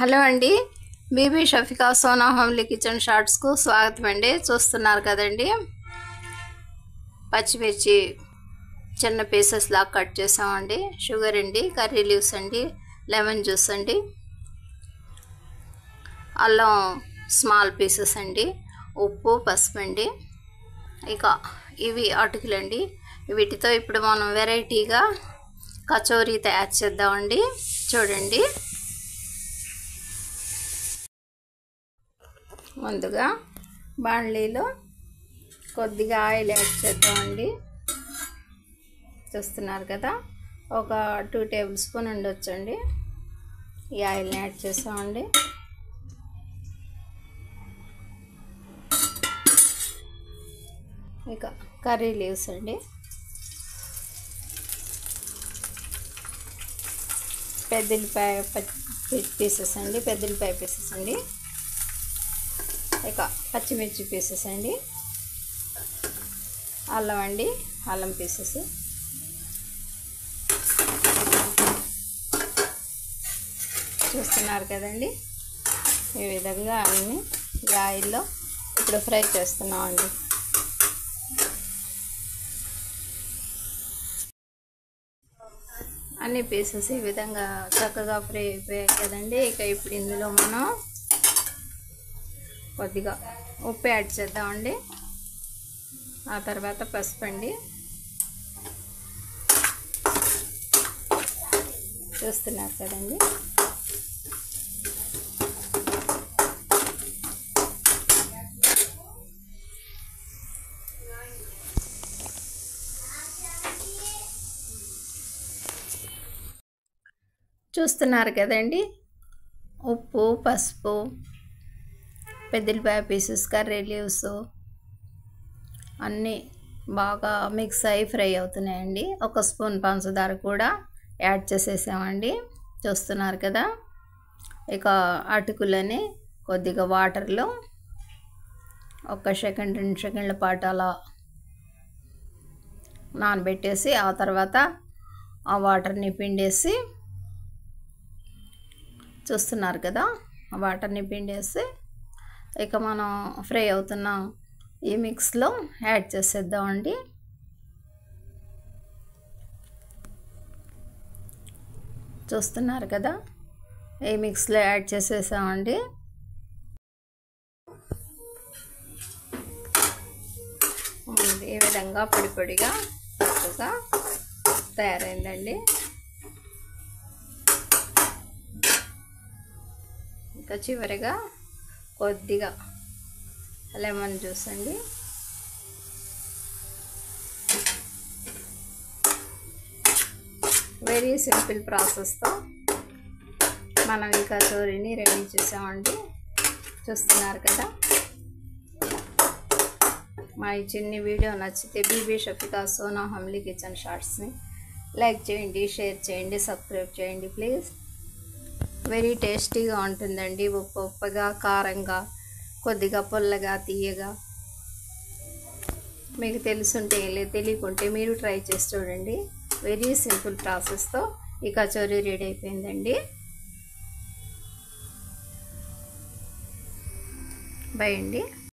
Hello అండి, Bibi Shafika Sona homely kitchen షార్ట్స్కు స్వాగతం అండి. చూస్తున్నారు కదండి, పచ్చిమిర్చి చిన్న పీసెస్ లాగా కట్ చేసామండి. షుగర్ అండి, కర్రీ లీవ్స్ అండి, లెమన్ జ్యూస్ అండి, అల్లం స్మాల్ పీసెస్ అండి, ఉప్పు, పసుపు అండి. ఇక ఇవి అటుకులండి. వీటితో ఇప్పుడు మనం వెరైటీగా కచోరీ తయారు చేద్దామండి. చూడండి, ముందుగా బాండ్లీలో కొద్దిగా ఆయిల్ యాడ్ చేద్దామండి. చూస్తున్నారు కదా, ఒక 2 టేబుల్ స్పూన్ ఉండొచ్చండి. ఈ ఆయిల్ని యాడ్ చేసామండి. ఇక కర్రీ లీవ్స్ అండి, పెద్దల్లిపాయ పీసెస్ అండి, పెద్దల్లిపాయ పీసెస్ అండి. ఇక పచ్చిమిర్చి పీసెస్ అండి, అల్లం అండి, అల్లం పీసెస్, చూస్తున్నారు కదండి. ఈ విధంగా అన్నీ ఈ ఆయిల్లో ఇప్పుడు ఫ్రై చేస్తున్నామండి. అన్ని పీసెస్ ఈ విధంగా చక్కగా ఫ్రై అయిపోయాయి కదండి. ఇక ఇప్పుడు ఇందులో మనం కొద్దిగా ఉప్పు యాడ్ చేద్దామండి. ఆ తర్వాత పసుపు అండి. చూస్తున్నారు కదండి, ఉప్పు, పసుపు, పెద్దల్లిపాయ పీసెస్, కర్రీ లీవ్స్ అన్నీ బాగా మిక్స్ అయ్యి ఫ్రై అవుతున్నాయండి. 1 స్పూన్ పంచదార కూడా యాడ్ చేసేసామండి. చూస్తున్నారు కదా. ఇక అటుకులని కొద్దిగా వాటర్లో 1 సెకండ్ 2 సెకండ్ల పాటు అలా నానబెట్టేసి ఆ తర్వాత ఆ వాటర్ని పిండేసి, చూస్తున్నారు కదా, ఆ వాటర్ని పిండేసి ఇక మనం ఫ్రై అవుతున్న ఈ మిక్స్లో యాడ్ చేసేద్దామండి. చూస్తున్నారు కదా, ఈ మిక్స్లో యాడ్ చేసేసామండి. ఈ విధంగా పొడి పొడిగా చక్కగా తయారైందండి. ఇంకా చివరిగా కొద్దిగా లెమన్ జ్యూస్ అండి. వెరీ సింపుల్ ప్రాసెస్తో మనం ఈ కచోరీని రెడీ చేసామండి. చూస్తున్నారు కదా. మా ఈ చిన్ని వీడియో నచ్చితే బీబీ షఫికా సోనా హోమ్లీ కిచెన్ షార్ట్స్ని లైక్ చేయండి, షేర్ చేయండి, సబ్స్క్రైబ్ చేయండి ప్లీజ్. వెరీ టేస్టీగా ఉంటుందండి. ఉప్పుగా, కారంగా, కొద్దిగా పుల్లగా, తీయగా. మీకు తెలుసుంటే తెలియకుంటే మీరు ట్రై చేసి చూడండి. వెరీ సింపుల్ ప్రాసెస్తో ఈ కచోరీ రెడీ అయిపోయిందండి. బై అండి.